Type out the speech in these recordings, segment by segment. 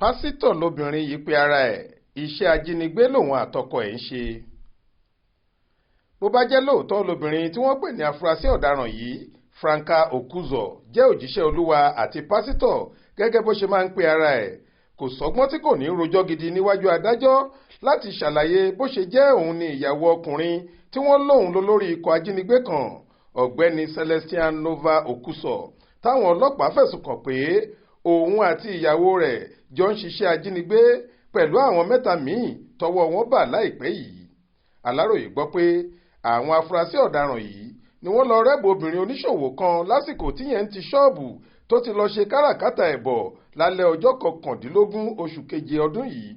Pasitọ lobìnrin yìí pe ara ẹ̀ iṣẹ́ ajínigbé lòun àtọkọ ẹ̀ ń ṣe. Bó bá jẹ́ lóòótọ́ lobìnrin tí wọ́n pè ní afurasí ọ̀daràn yìí Franca Okuzo jẹ́ òjíṣẹ́ Olúwa àti pásítọ̀ gẹ́gẹ́ bó ṣe máa ń pe ara ẹ̀, kò sọ́gbọ́n tí kò ní rojọ́ gidi níwájú adájọ́ láti ṣàlàyé bó ṣe jẹ́ òun ni ìyàwó ọkùnrin tí wọ́n lóun lólórí ikọ̀ ajínigbé kan, ọ̀gbẹ́ni Celestian Nova Okuso, táwọn ọlọ́pàá fẹ̀sùn kàn pé òun àti ìyàwó rẹ̀ jọ ń ṣiṣẹ́ ajínigbé pẹ̀lú àwọn mẹ́ta míì tọ́wọ́ wọn bà láìpẹ́ yìí. Aláròyé gbọ́ pé àwọn afurasí ọ̀daràn yìí ni wọ́n lọ rẹ́bù obìnrin oníṣòwò kan lásìkò tíyẹn ń ti ṣọ́ọ̀bù tó ti lọ ṣe káràkátà ẹ̀bọ̀ lálẹ́ ọjọ́ 19 oṣù keje ọdún yìí.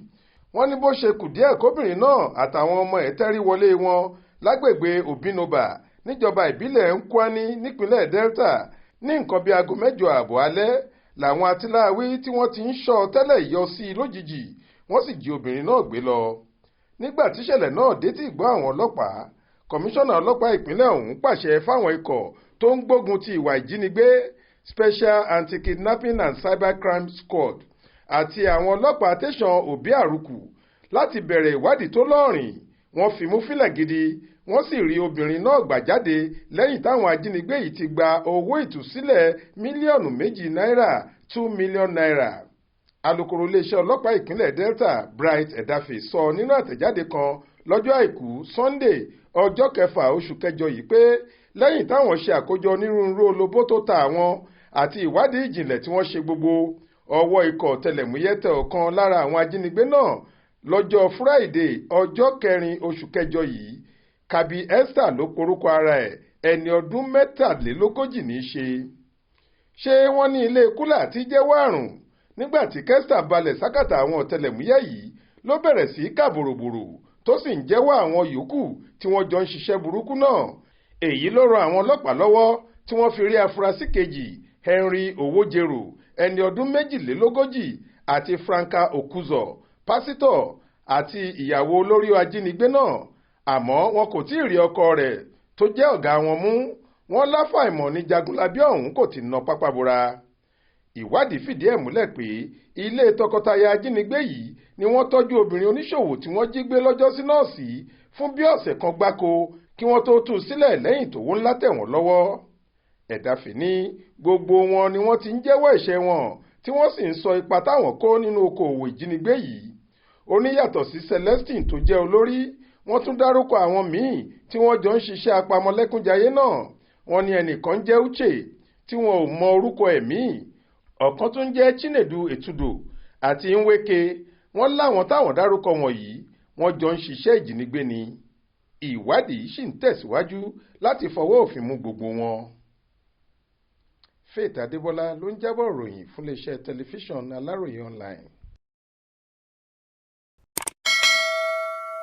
Wọ́n ní bó ṣe kù díẹ̀ kóbìnrin náà àtàwọn ọmọ ẹ̀ tẹ́rí wọlé wọn lágbègbè Obinoba níjọba ìbílẹ̀ Nkwani nípínlẹ̀ Delta ní nǹkan bíi aago 8 alẹ́ làwọn atiláwí tí wọ́n ti ń ṣọ́ tẹ́lẹ̀ yọ sí i lójijì, wọ́n sì jí obìnrin náà gbé lọ. Nígbà tíṣẹ̀lẹ̀ náà dé tí ìgbọ́ àwọn ọlọ́pàá, kọmíṣánná ọlọ́pàá ìpínlẹ̀ ọ̀hún pàṣẹ fáwọn ikọ̀ tó ń gbógun ti ìwà ìjínigbé Special Anti-Kidnapping and Cybercrime Squad àti àwọn ọlọ́pàá tẹ̀sán òbí àrùkù láti bẹ̀rẹ̀ ìwádìí tó lọ́rìn. Wọ́n fimú fínlẹ̀ gidi, wọ́n sì rí obìnrin náà gbà jáde lẹ́yìn táwọn ajínigbé yìí ti gba owó ìtúsílẹ̀ mílíọ̀nù 2 náírà (2 million naira). Alukoro iléeṣẹ́ ọlọ́pàá ìpínlẹ̀ Delta Bright Edafe sọ nínú àtẹ̀jáde kan lọ́jọ́ àìkú Sunday ọjọ́ 6 oṣù kẹjọ yìí pé lẹ́yìn táwọn ṣe àkójọ onírúurú olobó tó ta àwọn àti ìwádìí ìjìnlẹ̀ tí wọ́n ṣe gbogbo, ọwọ́ ikọ̀ ọ̀tẹlẹ̀múyẹ́ tẹ ọ̀kan lára àwọn ajínigbé náà lọ́jọ́ Friday ọjọ́ 4 oṣù kẹjọ yìí. Kabi Esther ló porúkọ ara ẹ̀, ẹni ọdún 43 ní í ṣe. Ṣé wọ́n ní ilé kúlà tí jẹ́wọ́ àrùn? Nígbà tí Kẹ́stà balẹ̀ sákàtà àwọn ọ̀tẹlẹ̀múyẹ́ yìí ló bẹ̀rẹ̀ sí ká bòròbòrò tó sì ń jẹ́wọ́ àwọn yòókù tí wọ́n jọ ń ṣiṣẹ́ burúkú náà. Èyí ló ran àwọn ọlọ́pàá lọ́wọ́ tí wọ́n fi rí afurasí kejì Henry Owojero, ẹni ọdún 42, àti Franca Okuzo, pásítọ̀ àti ìyàwó olórí ajínigbé náà, àmọ́ wọn kò tí ì rí ọkọ rẹ̀ tó jẹ́ ọ̀gá wọn mú. Wọ́n láfàìmọ̀ ní jagunlabi ọ̀hún kò ti na pápá bora. Ìwádìí fìdí ẹ̀ múlẹ̀ pé ilé tọkọtaya ajínigbé yìí ni wọ́n tọ́jú obìnrin oníṣòwò tí wọ́n jí gbé lọ́jọ́sí náà sí fún bí ọ̀sẹ̀ kan gbáko kí wọ́n tó tú sílẹ̀ lẹ́yìn tówó ńlá tẹ̀ wọ́n lọ́wọ́. Ẹ̀dáfì ní gbogbo wọn ni wọ́n ti ń jẹ́wọ́ ẹ̀ṣẹ̀ wọn tí wọ́n sì ń sọ ipa táwọn kó nínú okòòwò ìjínigbé yìí. Ó ní yàtọ̀ sí Celestine tó jẹ́ olórí, wọ́n tún dárúkọ àwọn míì tí wọ́n jọ ń ṣiṣẹ́ apamọ́lẹ́kúnjayé náà. Wọ́n ní ẹnìkan jẹ́ Uche tí wọn ò mọ orúkọ ẹ̀mí, ọ̀kan tún jẹ́ Chinedu Etudo àti Nweke. Wọ́n láwọn táwọn dárúkọ wọ̀nyí wọ́n jọ ń ṣiṣẹ́ ìjínigbé ni. Ìwádìí sì ń tẹ̀síwájú láti fọwọ́ òfin mú gbogbo wọn. Faith Adébọ́lá ló ń jábọ̀ ròyìn fún iléeṣẹ́ tẹlifíṣàn Aláròyé online.